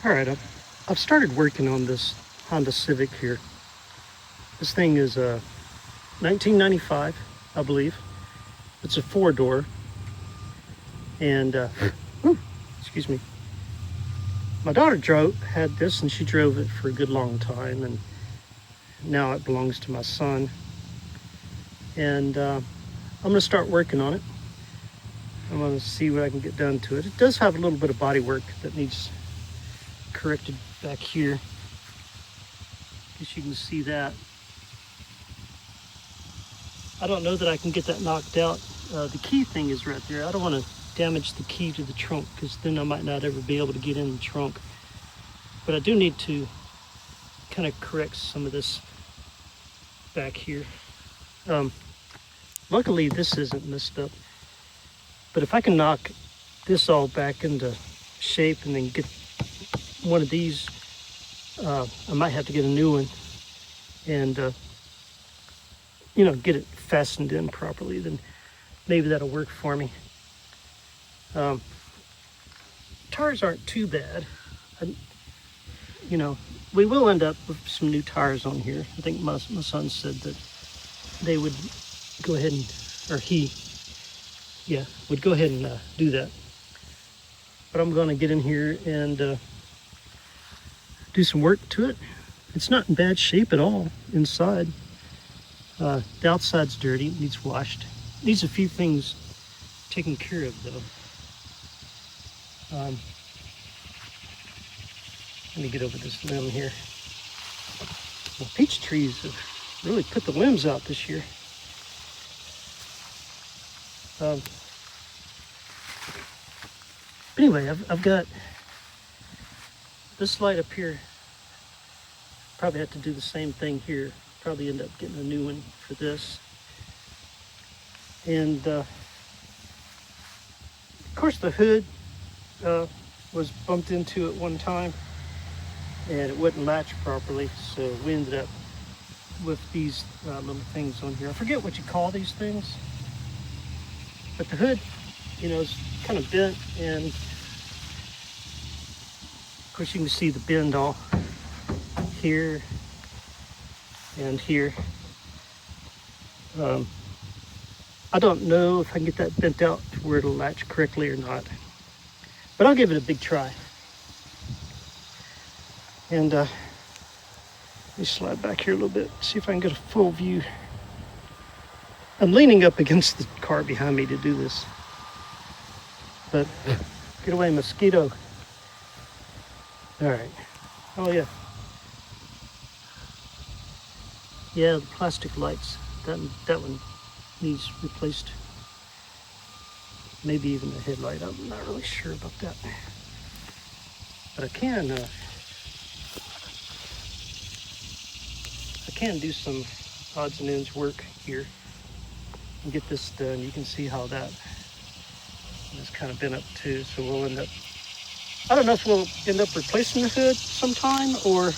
All right, I've started working on this Honda Civic here. This thing is 1995, I believe. It's a four-door, and excuse me. My daughter had this, and she drove it for a good long time, and now it belongs to my son. And I'm going to start working on it. I'm going to see what I can get done to it. It does have a little bit of body work that needs corrected back here. Guess you can see that. I don't know that I can get that knocked out. The key thing is right there. I don't want to damage the key to the trunk because then I might not ever be able to get in the trunk. But I do need to kind of correct some of this back here. Luckily this isn't messed up. But if I can knock this all back into shape and then get one of these, I might have to get a new one and get it fastened in properly, then maybe that'll work for me. Tires aren't too bad. We will end up with some new tires on here. I think my son said that they would go ahead and, would go ahead and do that. But I'm going to get in here and do some work to it. It's not in bad shape at all inside. The outside's dirty, it needs washed. Needs a few things taken care of though. Let me get over this limb here. Well, peach trees have really put the limbs out this year. Anyway, I've got this light up here. Probably have to do the same thing here. Probably end up getting a new one for this. And of course the hood was bumped into at one time and it wouldn't latch properly, so we ended up with these little things on here. I forget what you call these things, but the hood is kind of bent, and of course you can see the bend all here and here. I don't know if I can get that bent out to where it'll latch correctly or not, but I'll give it a big try. And let me slide back here a little bit, see if I can get a full view. I'm leaning up against the car behind me to do this, but get away, mosquito. All right. Oh yeah. Yeah, the plastic lights, that one needs replaced. Maybe even the headlight, I'm not really sure about that. But I can do some odds and ends work here and get this done. You can see how that is kind of bent up too, so we'll end up, I don't know if we'll end up replacing the hood sometime or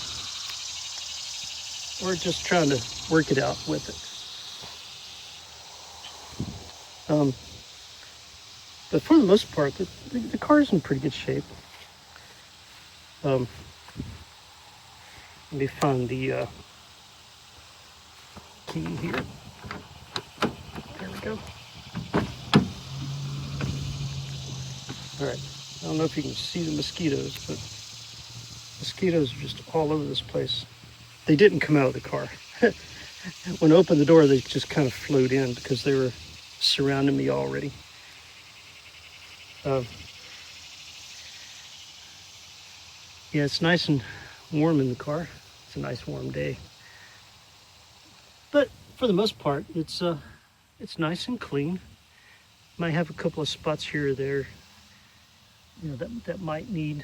just trying to work it out with it. But for the most part, the car's in pretty good shape. Let me find the key here. There we go. All right. I don't know if you can see the mosquitoes, but mosquitoes are just all over this place. They didn't come out of the car. When I opened the door, they just kind of flew in because they were surrounding me already. Yeah, it's nice and warm in the car. It's a nice warm day. But for the most part, it's nice and clean. Might have a couple of spots here or there, that might need,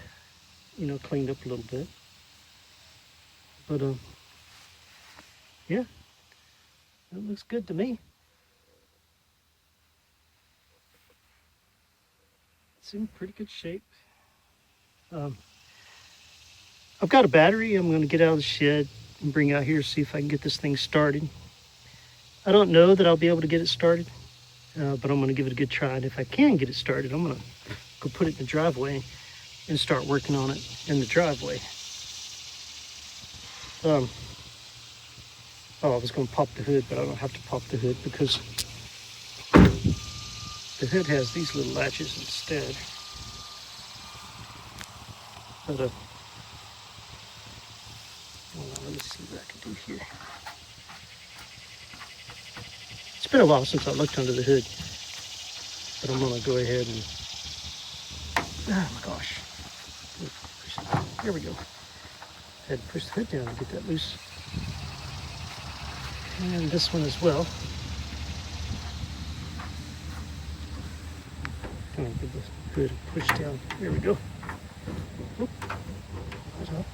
cleaned up a little bit. But yeah, that looks good to me. It's in pretty good shape. I've got a battery. I'm going to get out of the shed and bring out here, see if I can get this thing started. I don't know that I'll be able to get it started, but I'm going to give it a good try. And if I can get it started, I'm going to go put it in the driveway and start working on it in the driveway. Oh, I was going to pop the hood, but I don't have to pop the hood because the hood has these little latches instead. But hold on, let me see what I can do here. It's been a while since I looked under the hood, but I'm gonna go ahead and, oh my gosh. There we go. I had to push the hood down to get that loose. And this one as well. Gonna give the hood a push down. There we go. Oop. Up.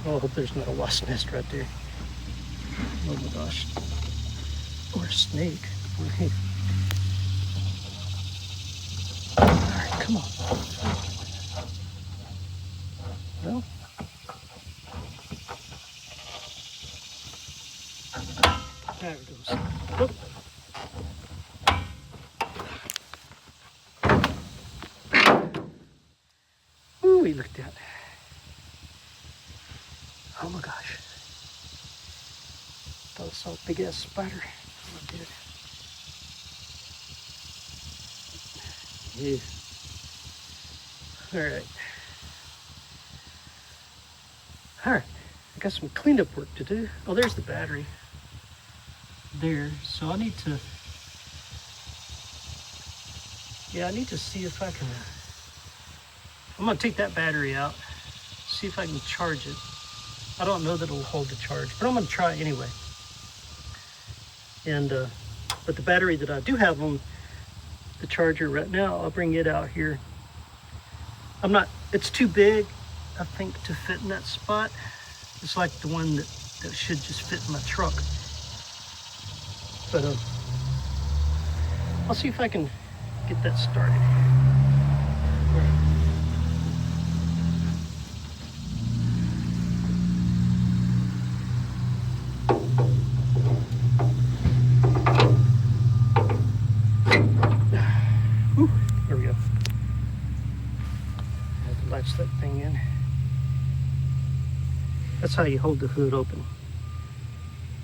Oh, I hope there's not a wasp nest right there. Oh my gosh. Or a snake. Alright, come on. Well. There it goes. Whoop. Ooh, look at that. Oh my gosh. Thought I saw a big ass spider. I did. Yeah. Alright. Alright. I got some cleanup work to do. Oh, there's the battery. There. So I need to, I need to see if I can, I'm going to take that battery out, see if I can charge it. I don't know that it'll hold the charge, but I'm going to try anyway. And, but the battery that I do have on the charger right now, I'll bring it out here. It's too big, I think, to fit in that spot. It's like the one that should just fit in my truck. But I'll see if I can get that started. Whew, there we go. I have to latch that thing in. That's how you hold the hood open.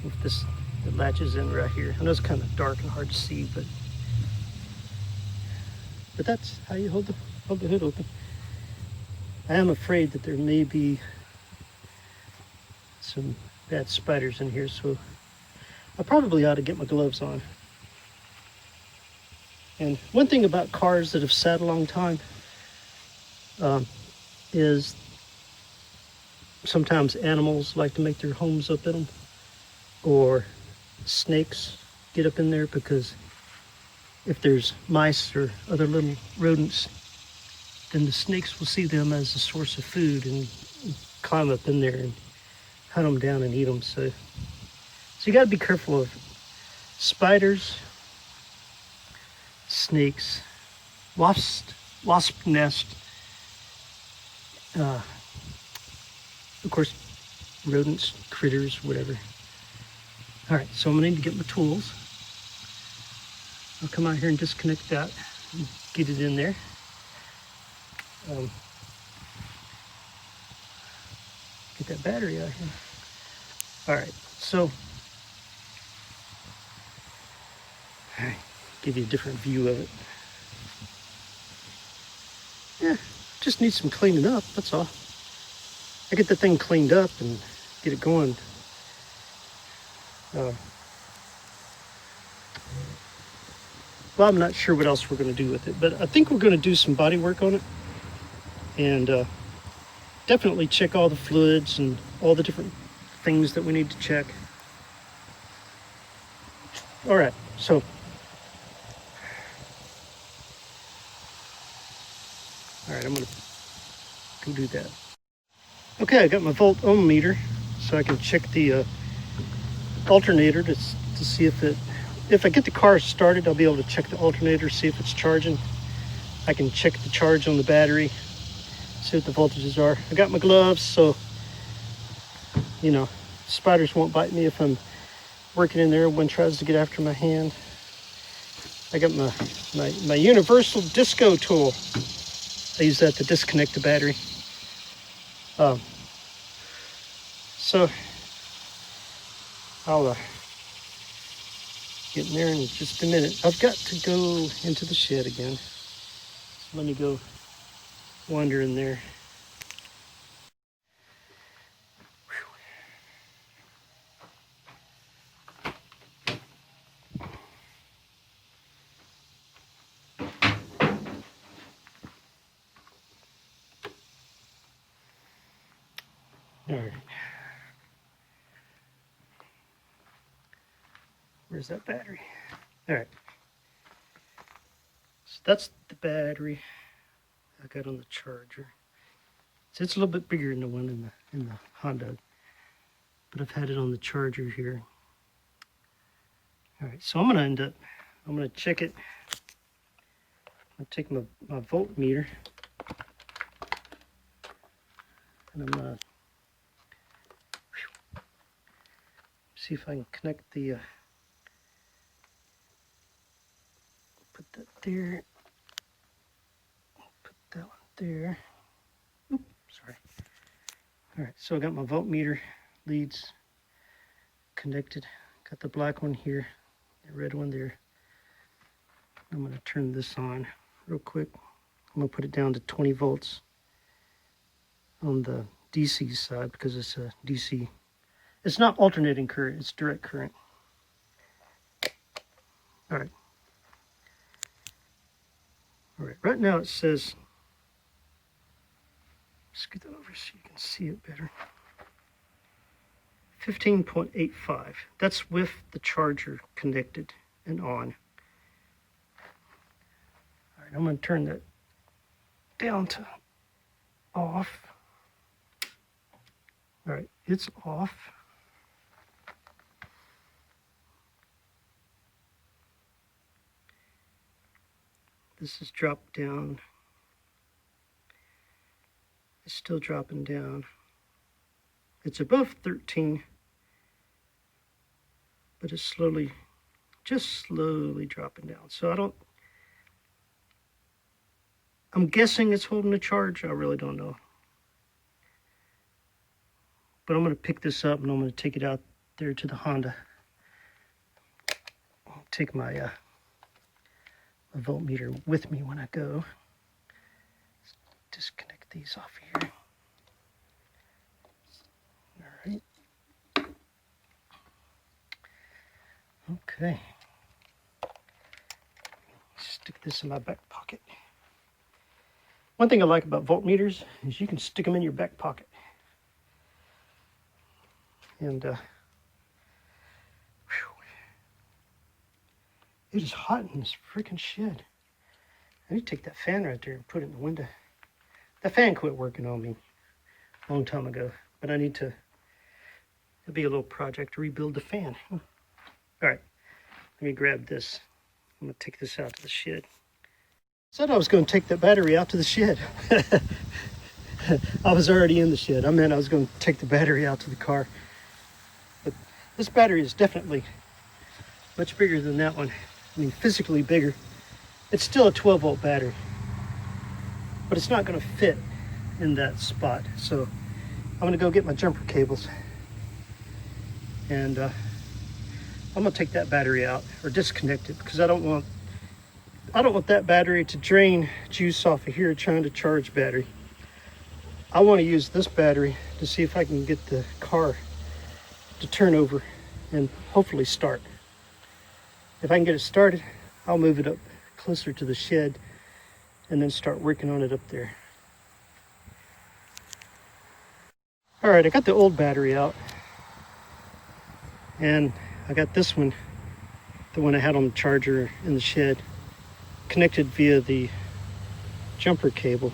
With this, it latches in right here. I know it's kind of dark and hard to see, but that's how you hold the hood open. I am afraid that there may be some bad spiders in here, so I probably ought to get my gloves on. And one thing about cars that have sat a long time is sometimes animals like to make their homes up in them, or snakes get up in there, because if there's mice or other little rodents, then the snakes will see them as a source of food and climb up in there and hunt them down and eat them. So you got to be careful of spiders, snakes, wasp nest, of course, rodents, critters, whatever. All right, so I'm gonna need to get my tools. I'll come out here and disconnect that and get it in there. Get that battery out here. All right, so give you a different view of it. Yeah, just needs some cleaning up, that's all. I get the thing cleaned up and get it going. Well, I'm not sure what else we're going to do with it, but I think we're going to do some body work on it, and definitely check all the fluids and all the different things that we need to check. All right, so I'm going to go do that. Okay, I got my volt ohm meter, so I can check the alternator to see if I get the car started, I'll be able to check the alternator, see if it's charging. I can check the charge on the battery, see what the voltages are. I got my gloves, so spiders won't bite me if I'm working in there. One tries to get after my hand. I got my universal disco tool. I use that to disconnect the battery. So I'll get in there in just a minute. I've got to go into the shed again. So let me go wander in there. All right. Where's that battery? All right. So that's the battery I got on the Charger. So it's a little bit bigger than the one in the Honda, but I've had it on the Charger here. All right, so I'm gonna check it. I'll take my voltmeter, and I'm gonna see if I can connect the, put that there, put that one there. Oops, sorry. All right, so I got my voltmeter leads connected. Got the black one here, the red one there. I'm gonna turn this on real quick. I'm gonna put it down to 20 volts on the DC side because it's a DC. It's not alternating current, it's direct current. All right. All right, right now it says, let's get that over so you can see it better. 15.85. That's with the Charger connected and on. All right, I'm going to turn that down to off. All right, it's off. This is dropped down. It's still dropping down. It's above 13, but it's slowly, just slowly dropping down. So I'm guessing it's holding a charge. I really don't know. But I'm going to pick this up and I'm going to take it out there to the Honda. I'll take my my voltmeter with me when I go. Let's disconnect these off here. All right. Okay. Stick this in my back pocket. One thing I like about voltmeters is you can stick them in your back pocket. And it is hot in this freaking shed. I need to take that fan right there and put it in the window. That fan quit working on me a long time ago, but I need to, it'll be a little project to rebuild the fan. All right, let me grab this. I'm gonna take this out to the shed. Said I was gonna take that battery out to the shed. I was already in the shed. I meant I was gonna take the battery out to the car. But this battery is definitely much bigger than that one. I mean, physically bigger. It's still a 12 volt battery, but it's not going to fit in that spot. So I'm going to go get my jumper cables, and I'm going to take that battery out or disconnect it because I don't want that battery to drain juice off of here trying to charge battery. I want to use this battery to see if I can get the car to turn over and hopefully start. If I can get it started, I'll move it up closer to the shed and then start working on it up there. All right, I got the old battery out, and I got this one, the one I had on the Charger in the shed, connected via the jumper cable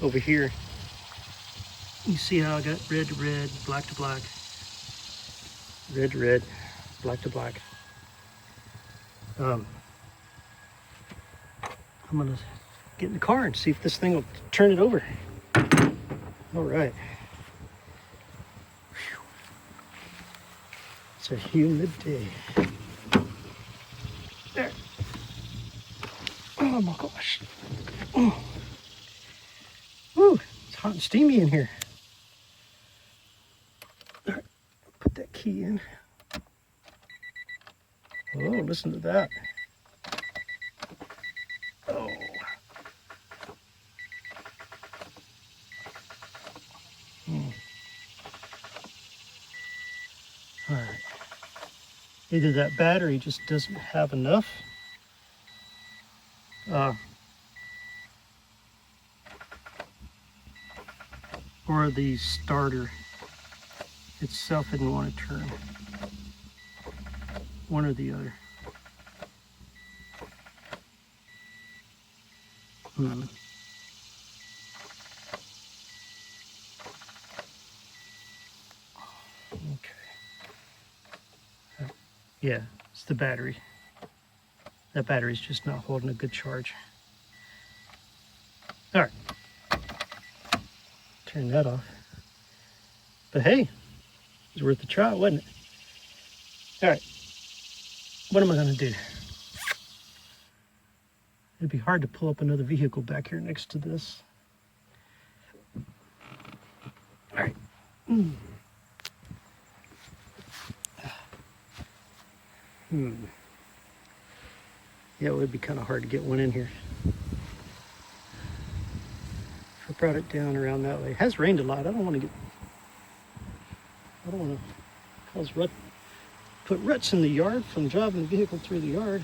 over here. You see how I got red to red, black to black, red to red, black to black. I'm gonna get in the car and see if this thing will turn it over. All right. Whew. It's a humid day. There. Oh my gosh. Oh. hot and steamy in here. All right, put that key in. Oh, listen to that. Oh. All right. Either that battery just doesn't have enough, or the starter itself didn't want to turn. One or the other. Okay. Yeah, it's the battery. That battery's just not holding a good charge. All right. Turn that off. But hey, it was worth a try, wasn't it? All right. What am I going to do? It'd be hard to pull up another vehicle back here next to this. All right. Yeah, it would be kind of hard to get one in here. If I brought it down around that way. It has rained a lot. I don't want to cause put ruts in the yard from driving the vehicle through the yard.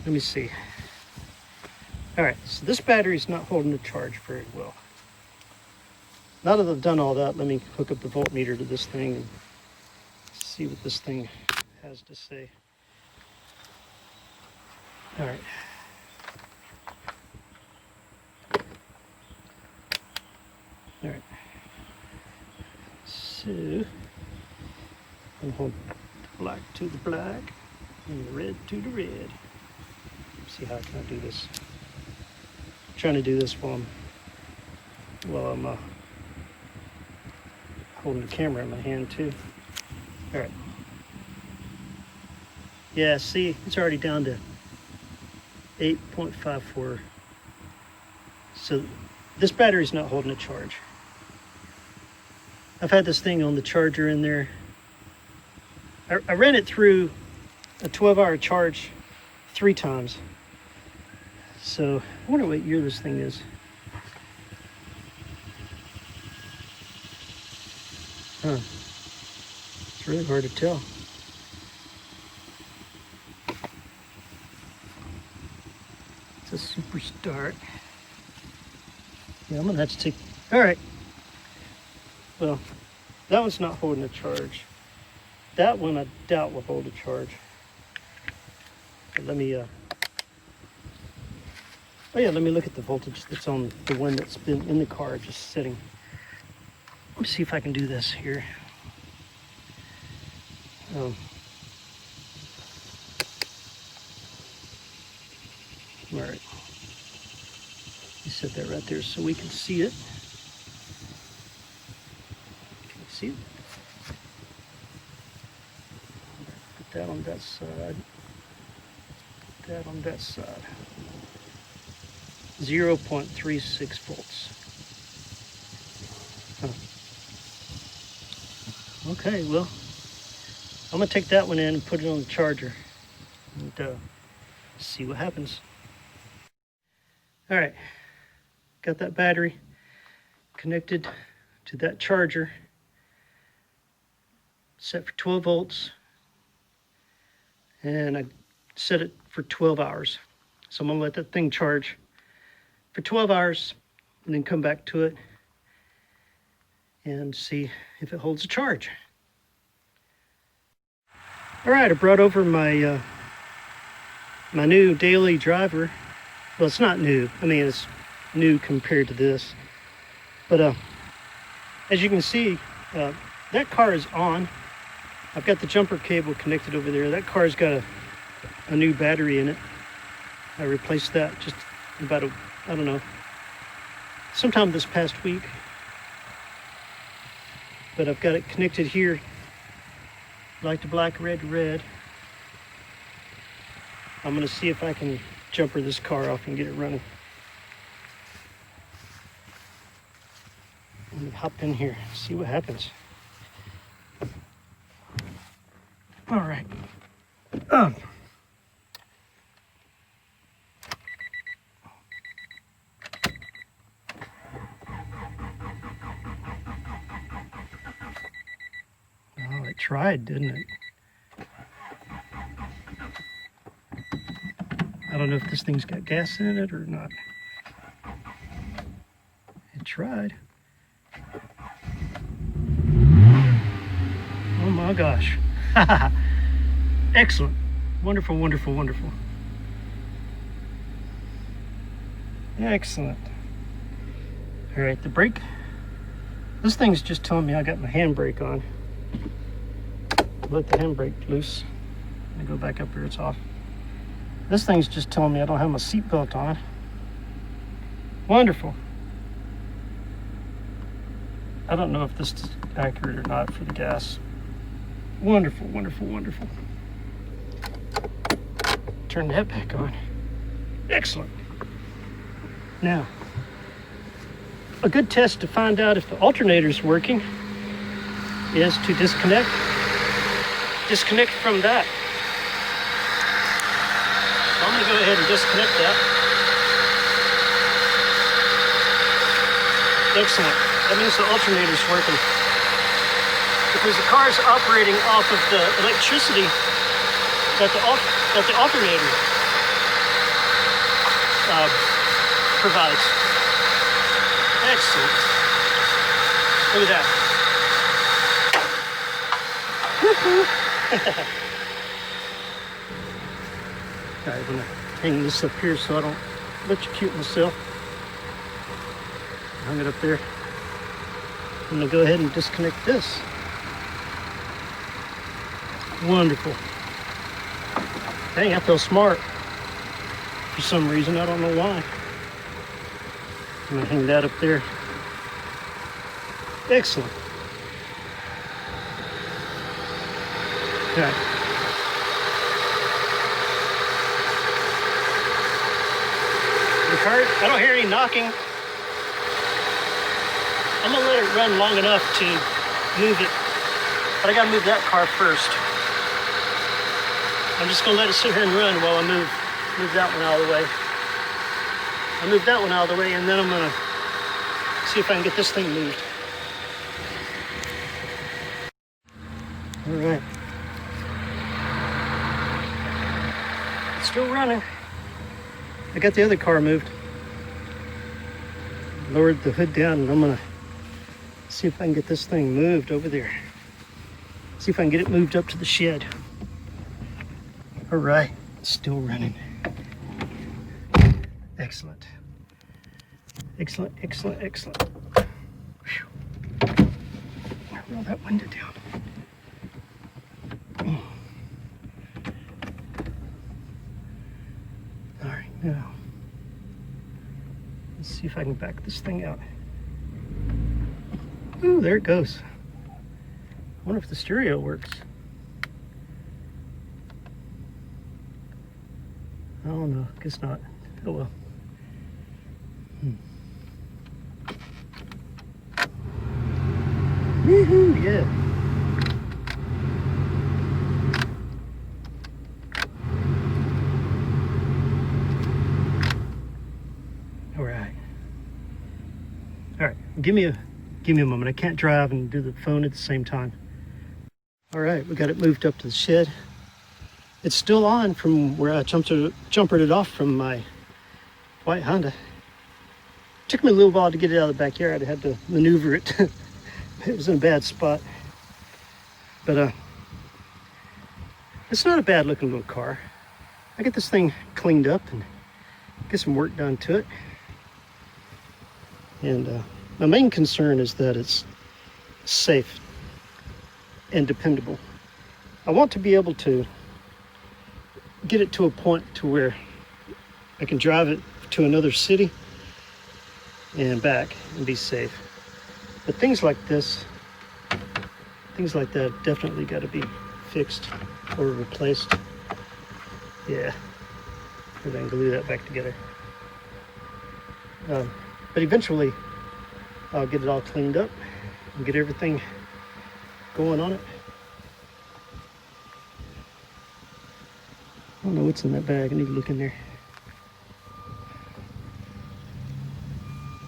Let me see. All right, so this battery's not holding the charge very well. Now that I've done all that, let me hook up the voltmeter to this thing and see what this thing has to say. All right. All right. So, I'm hold the black to the black and the red to the red. Let's see how can I do this. I'm trying to do this while I'm holding the camera in my hand too. All right. Yeah, see, it's already down to 8.54. So this battery's not holding a charge. I've had this thing on the charger in there. I ran it through a 12-hour charge 3 times. So I wonder what year this thing is. Huh. It's really hard to tell. It's a super start. Yeah, I'm gonna have to take, all right. Well, that one's not holding a charge. That one I doubt will hold a charge. But let me, oh yeah, let me look at the voltage that's on the one that's been in the car just sitting. Let me see if I can do this here. All right. You set that right there so we can see it. Can you see it? Put that on that side. Put that on that side. 0.36 volts. Huh. Okay, well, I'm gonna take that one in and put it on the charger and see what happens. All right, got that battery connected to that charger, set for 12 volts, and I set it for 12 hours. So I'm gonna let that thing charge for 12 hours and then come back to it and see if it holds a charge. All right, I brought over my my new daily driver. Well, it's not new. I mean, it's new compared to this. But as you can see, that car is on. I've got the jumper cable connected over there. That car's got a new battery in it. I replaced that just about I don't know, sometime this past week. But I've got it connected here. Black to black, red to red. I'm gonna see if I can jumper this car off and get it running. hop in here, see what happens. All right. Oh, it tried, didn't it? I don't know if this thing's got gas in it or not. It tried. Oh my gosh. Excellent. Wonderful, wonderful, wonderful. Excellent. All right, the brake. This thing's just telling me I got my handbrake on. Let the handbrake loose. Let me go back up here, it's off. This thing's just telling me I don't have my seatbelt on. Wonderful. I don't know if this is accurate or not for the gas. Wonderful, wonderful, wonderful. Turn that back on. Excellent. Now, a good test to find out if the alternator's working is to disconnect from that. So I'm going to go ahead and disconnect that. Excellent. That means the alternator's working. Because the car's operating off of the electricity that the alternator provides. Excellent. Look at that. Alright, I'm gonna hang this up here so I don't electrocute myself. Hung it up there. I'm gonna go ahead and disconnect this. Wonderful. Dang, I feel smart. For some reason, I don't know why. I'm gonna hang that up there. Excellent. Okay. The car, I don't hear any knocking. I'm gonna let it run long enough to move it, but I gotta move that car first. I'm just gonna let it sit here and run while I move that one out of the way. I move that one out of the way, and then I'm gonna see if I can get this thing moved. All right. It's still running. I got the other car moved. Lowered the hood down, and I'm gonna see if I can get this thing moved over there. See if I can get it moved up to the shed. All right, it's still running. Excellent. Excellent, excellent, excellent. Whew. Roll that window down. All right, now, let's see if I can back this thing out. Ooh, there it goes. I wonder if the stereo works. I don't know, guess not. Oh well. Woohoo, yeah. All right. All right, give me a moment. I can't drive and do the phone at the same time. All right, we got it moved up to the shed. It's still on from where I jumpered it off from my white Honda. Took me a little while to get it out of the backyard. I had to maneuver it. It was in a bad spot. But it's not a bad looking little car. I get this thing cleaned up and get some work done to it. And my main concern is that it's safe and dependable. I want to be able to get it to a point to where I can drive it to another city and back and be safe. But things like this, things like that definitely got to be fixed or replaced. Yeah, maybe I can glue that back together. But eventually I'll get it all cleaned up and get everything going on it. I don't know what's in that bag. I need to look in there.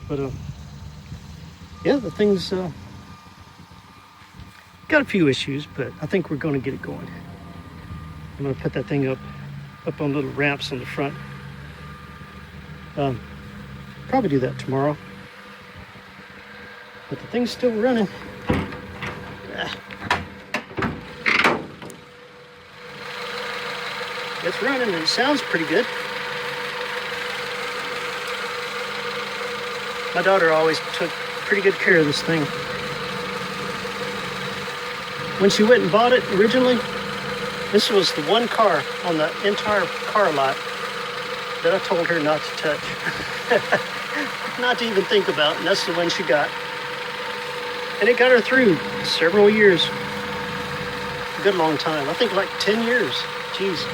But yeah, the thing's got a few issues, but I think we're going to get it going. I'm going to put that thing up on little ramps on the front. Probably do that tomorrow. But the thing's still running. It's running and it sounds pretty good. My daughter always took pretty good care of this thing. When she went and bought it originally, this was the one car on the entire car lot that I told her not to touch. Not to even think about, and that's the one she got. And it got her through several years. A good long time. I think like 10 years. Jeez.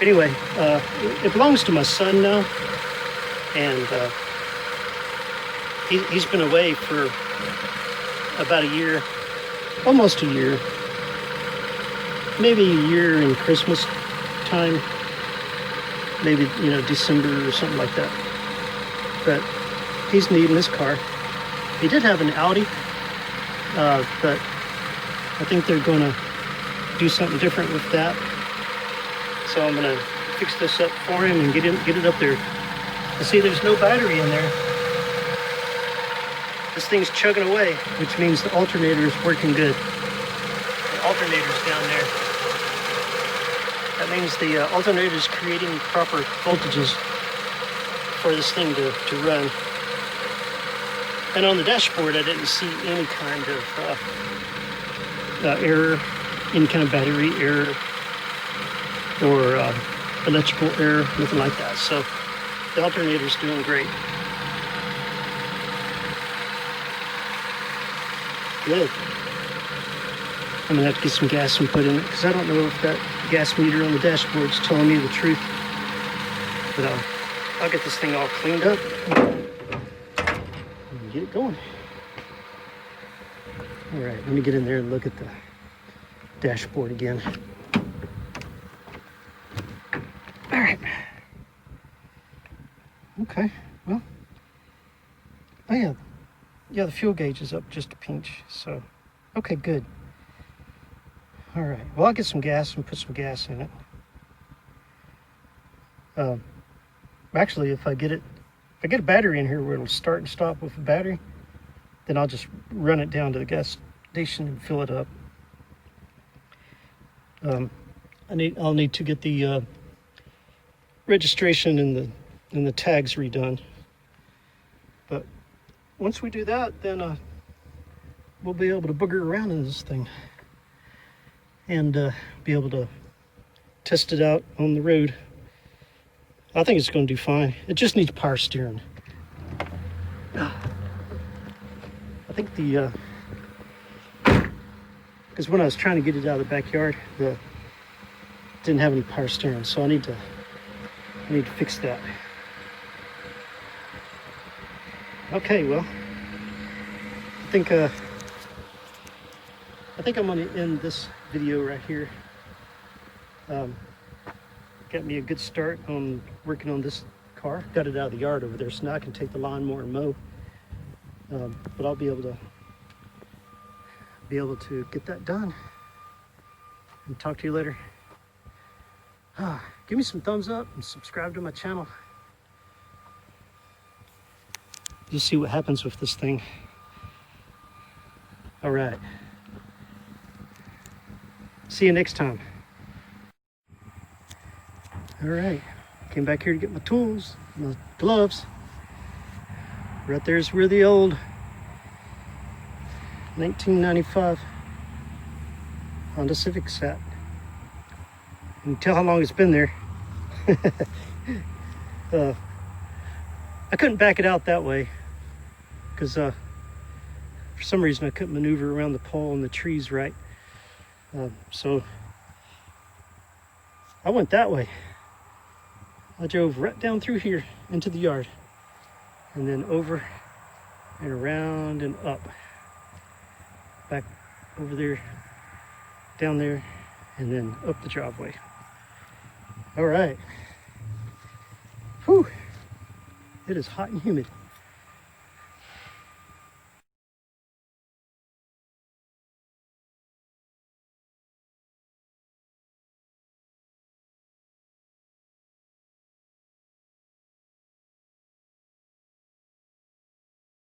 Anyway, it belongs to my son now. And he's been away for about a year. Almost a year. Maybe a year in Christmas time. Maybe, December or something like that. But he's needing his car. He did have an Audi, but I think they're going to do something different with that. So I'm going to fix this up for him and get it up there. And see, there's no battery in there. This thing's chugging away, which means the alternator is working good. The alternator's down there. That means the alternator is creating proper voltages for this thing to run. And on the dashboard, I didn't see any kind of error, any kind of battery error or electrical error, nothing like that. So the alternator's doing great. Good. I'm gonna have to get some gas and put in it because I don't know if that gas meter on the dashboard is telling me the truth. But I'll get this thing all cleaned up and get it going. All right, let me get in there and look at the dashboard again. All right. Okay, well, oh yeah, the fuel gauge is up just a pinch, so, okay, good. All right, well, I'll get some gas and put some gas in it. Actually, if I get a battery in here where it'll start and stop with a battery, then I'll just run it down to the gas station and fill it up. I'll need to get the registration and the tags redone. But once we do that, then we'll be able to booger around in this thing and be able to test it out on the road. I think it's going to do fine. It just needs power steering. I think because when I was trying to get it out of the backyard, it didn't have any power steering, so I need to fix that. Okay, well, I think I'm going to end this video right here. Got me a good start on working on this car. Got it out of the yard over there, so now I can take the lawnmower and mow. But I'll be able to get that done. And talk to you later. Give me some thumbs up and subscribe to my channel. You'll see what happens with this thing. All right. See you next time. All right. Came back here to get my tools, my gloves. Right there's where the old 1995 Honda Civic sat. You can tell how long it's been there. I couldn't back it out that way because for some reason I couldn't maneuver around the pole and the trees right. So I went that way. I drove right down through here into the yard. and then over and around and up, back over there, down there, and then up the driveway. All right. Whew. It is hot and humid.